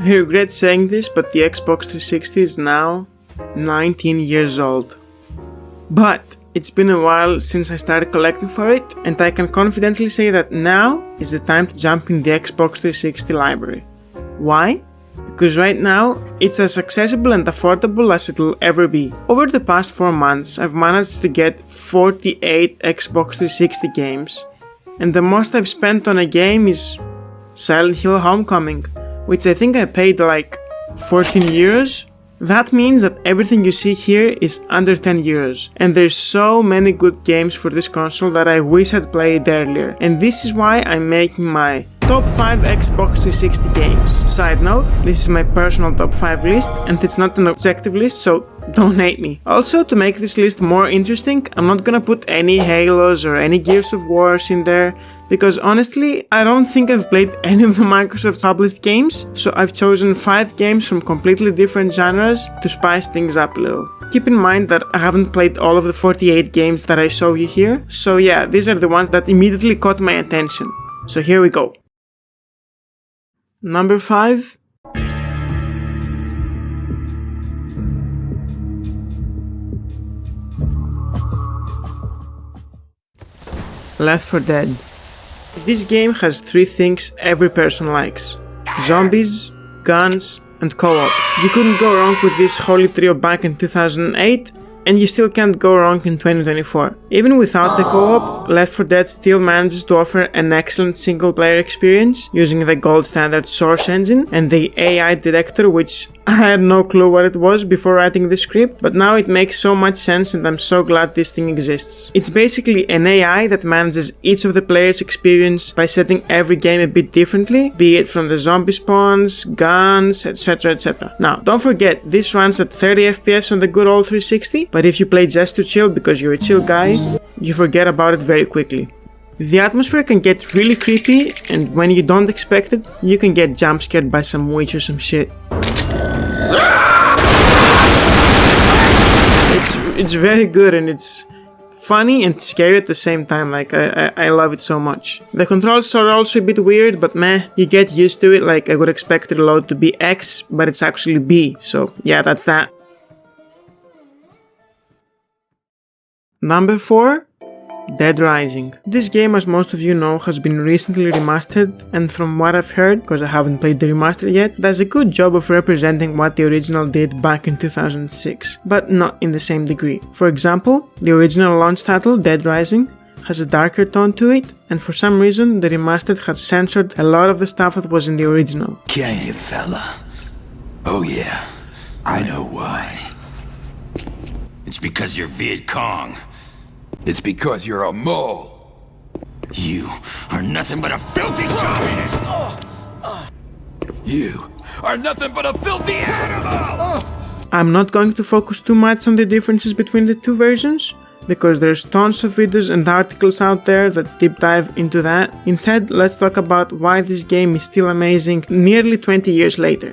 I regret saying this, but the Xbox 360 is now 19 years old. But it's been a while since I started collecting for it, and I can confidently say that now is the time to jump in the Xbox 360 library. Why? Because right now, it's as accessible and affordable as it'll ever be. Over the past 4 months, I've managed to get 48 Xbox 360 games, and the most I've spent on a game is Silent Hill Homecoming, which I think I paid like 14 euros. That means that everything you see here is under 10 euros, and there's so many good games for this console that I wish I'd played earlier, and this is why I'm making my top 5 Xbox 360 games. Side note, this is my personal top 5 list, and it's not an objective list, so don't hate me. Also, to make this list more interesting, I'm not gonna put any Halos or any Gears of Wars in there, because honestly, I don't think I've played any of the Microsoft published games, so I've chosen 5 games from completely different genres to spice things up a little. Keep in mind that I haven't played all of the 48 games that I show you here, so yeah, these are the ones that immediately caught my attention. So here we go. Number 5. Left 4 Dead. This game has 3 things every person likes: zombies, guns, and co-op. You couldn't go wrong with this holy trio back in 2008, and you still can't go wrong in 2024. Even without the co-op, Left 4 Dead still manages to offer an excellent single-player experience using the gold standard Source engine and the AI director, which I had no clue what it was before writing the script, but now it makes so much sense and I'm so glad this thing exists. It's basically an AI that manages each of the players' experience by setting every game a bit differently, be it from the zombie spawns, guns, etc, etc. Now, don't forget, this runs at 30 FPS on the good old 360, but if you play just to chill because you're a chill guy, you forget about it very quickly. The atmosphere can get really creepy, and when you don't expect it, you can get jump scared by some witch or some shit. It's very good, and it's funny and scary at the same time. Like, I love it so much. The controls are also a bit weird, but meh, you get used to it. Like, I would expect the reload to be X, but it's actually B, so yeah, that's that. Number 4. Dead Rising. This game, as most of you know, has been recently remastered, and from what I've heard, because I haven't played the remaster yet, does a good job of representing what the original did back in 2006, but not in the same degree. For example, the original launch title, Dead Rising, has a darker tone to it, and for some reason the remastered has censored a lot of the stuff that was in the original. Can you, fella? Oh yeah, I know why. It's because you're Viet Cong. It's because you're a mole. You are nothing but a filthy communist! You are nothing but a filthy animal! I'm not going to focus too much on the differences between the two versions, because there's tons of videos and articles out there that deep dive into that. Instead, let's talk about why this game is still amazing nearly 20 years later.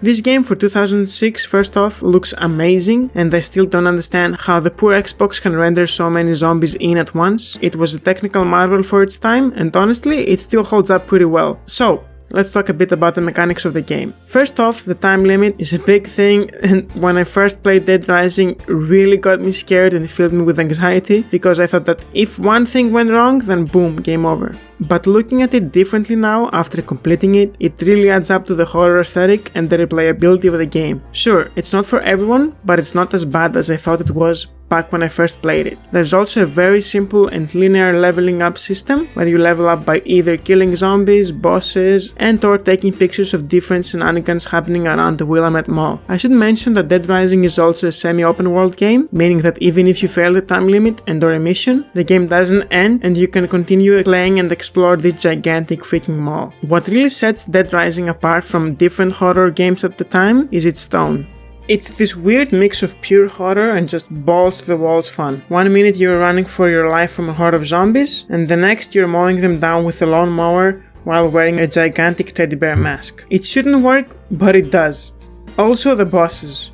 This game for 2006, first off, looks amazing, and I still don't understand how the poor Xbox can render so many zombies in at once. It was a technical marvel for its time, and honestly, it still holds up pretty well. So, let's talk a bit about the mechanics of the game. First off, the time limit is a big thing, and when I first played Dead Rising, it really got me scared and filled me with anxiety, because I thought that if one thing went wrong, then boom, game over. But looking at it differently now, after completing it, it really adds up to the horror aesthetic and the replayability of the game. Sure, it's not for everyone, but it's not as bad as I thought it was back when I first played it. There's also a very simple and linear leveling up system, where you level up by either killing zombies, bosses, and or taking pictures of different shenanigans happening around the Willamette Mall. I should mention that Dead Rising is also a semi-open world game, meaning that even if you fail the time limit and or a mission, the game doesn't end and you can continue playing and explore this gigantic freaking mall. What really sets Dead Rising apart from different horror games at the time is its tone. It's this weird mix of pure horror and just balls to the walls fun. One minute you're running for your life from a horde of zombies, and the next you're mowing them down with a lawnmower while wearing a gigantic teddy bear mask. It shouldn't work, but it does. Also the bosses.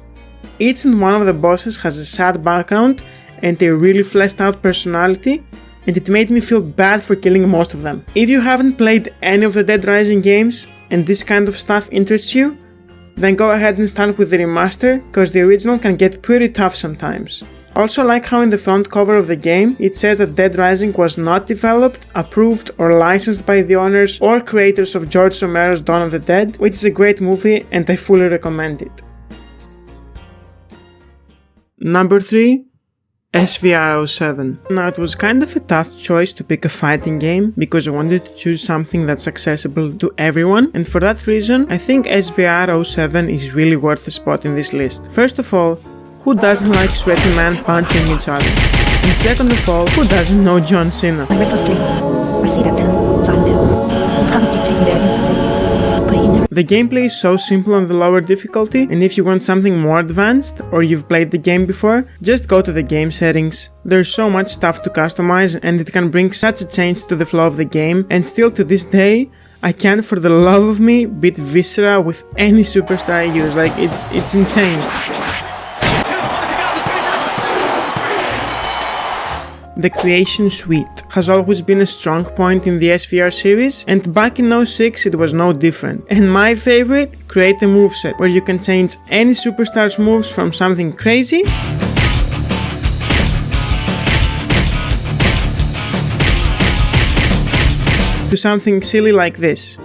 Each and one of the bosses has a sad background and a really fleshed out personality, and it made me feel bad for killing most of them. If you haven't played any of the Dead Rising games, and this kind of stuff interests you, then go ahead and start with the remaster, cause the original can get pretty tough sometimes. Also like how in the front cover of the game it says that Dead Rising was not developed, approved or licensed by the owners or creators of George Romero's Dawn of the Dead, which is a great movie and I fully recommend it. Number 3. SVR07. Now it was kind of a tough choice to pick a fighting game because I wanted to choose something that's accessible to everyone, and for that reason I think SVR07 is really worth a spot in this list. First of all, who doesn't like sweaty men punching each other? And second of all, who doesn't know John Cena? My restless dreams are seed out town, Zionville. I promised to take me there eventually, but he never. The gameplay is so simple on the lower difficulty, and if you want something more advanced, or you've played the game before, just go to the game settings. There's so much stuff to customize, and it can bring such a change to the flow of the game, and still to this day, I can't for the love of me beat Viscera with any superstar I use. Like, it's insane. The Creation Suite has always been a strong point in the SVR series, and back in 06 it was no different. And my favorite, Create a Moveset, where you can change any superstar's moves from something crazy to something silly like this.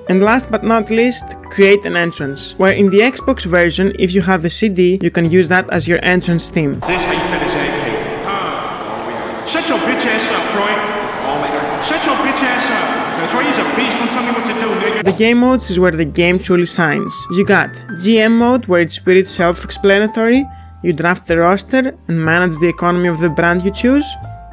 And last but not least, Create an Entrance, where in the Xbox version, if you have the CD, you can use that as your entrance theme. This how you finish AK. Shut your bitch ass up, Troy. Oh my god. Shut your bitch ass up. Troy is a beast. Don't tell me what to do, nigga. The game modes is where the game truly shines. You got GM mode, where it's pretty self-explanatory. You draft the roster and manage the economy of the brand you choose,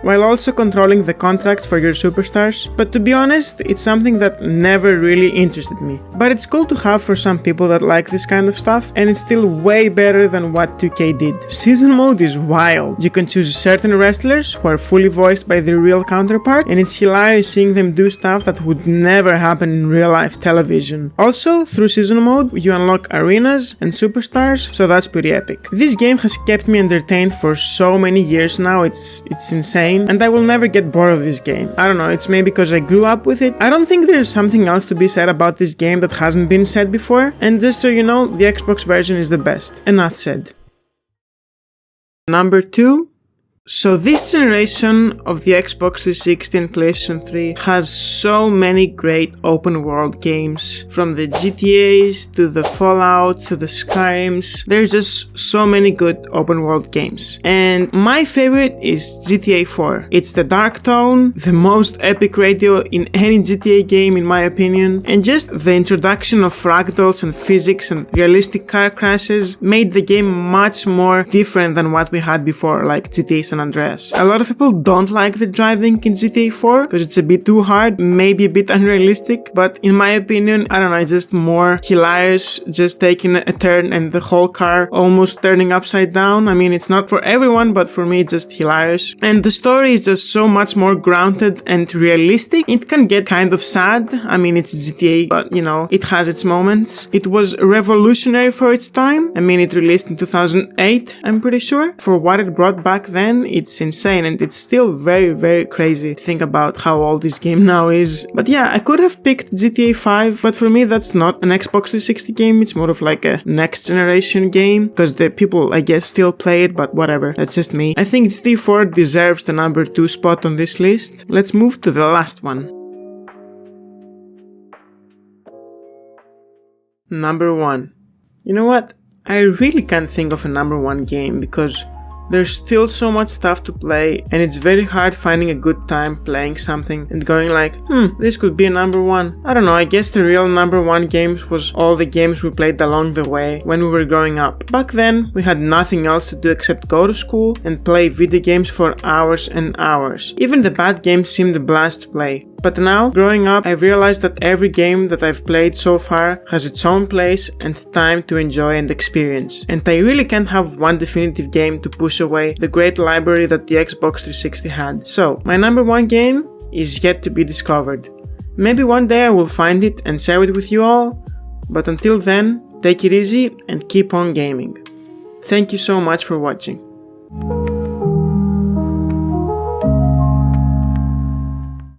while also controlling the contracts for your superstars. But to be honest, it's something that never really interested me. But it's cool to have for some people that like this kind of stuff, and it's still way better than what 2K did. Season mode is wild. You can choose certain wrestlers who are fully voiced by their real counterpart, and it's hilarious seeing them do stuff that would never happen in real life television. Also, through season mode, you unlock arenas and superstars, so that's pretty epic. This game has kept me entertained for so many years now, it's insane. And I will never get bored of this game. I don't know, it's maybe because I grew up with it. I don't think there's something else to be said about this game that hasn't been said before, and just so you know, the Xbox version is the best. Enough said. Number 2. So this generation of the Xbox 360 and PlayStation 3 has so many great open world games, from the GTAs to the Fallout to the Skyrims. There's just so many good open world games, and my favorite is GTA 4. It's the dark tone, the most epic radio in any GTA game in my opinion, and just the introduction of fractals and physics and realistic car crashes made the game much more different than what we had before, like GTA San Andreas. A lot of people don't like the driving in GTA 4 because it's a bit too hard, maybe a bit unrealistic, but in my opinion, I don't know, it's just more hilarious, just taking a turn and the whole car almost turning upside down. I mean, it's not for everyone, but for me it's just hilarious. And the story is just so much more grounded and realistic. It can get kind of sad. I mean, it's GTA, but you know, it has its moments. It was revolutionary for its time. I mean, it released in 2008, I'm pretty sure. For what it brought back then, it's insane, and it's still very, very crazy to think about how old this game now is. But yeah, I could have picked GTA 5, but for me that's not an Xbox 360 game, it's more of like a next generation game, because the people, I guess, still play it, but whatever, that's just me. I think GTA 4 deserves the number 2 spot on this list. Let's move to the last one. Number 1. You know what? I really can't think of a number 1 game because there's still so much stuff to play, and it's very hard finding a good time playing something and going like, this could be a number 1. I don't know, I guess the real number 1 games was all the games we played along the way when we were growing up. Back then, we had nothing else to do except go to school and play video games for hours and hours. Even the bad games seemed a blast to play. But now, growing up, I've realized that every game that I've played so far has its own place and time to enjoy and experience. And I really can't have one definitive game to push away the great library that the Xbox 360 had. So, my number 1 game is yet to be discovered. Maybe one day I will find it and share it with you all, but until then, take it easy and keep on gaming. Thank you so much for watching.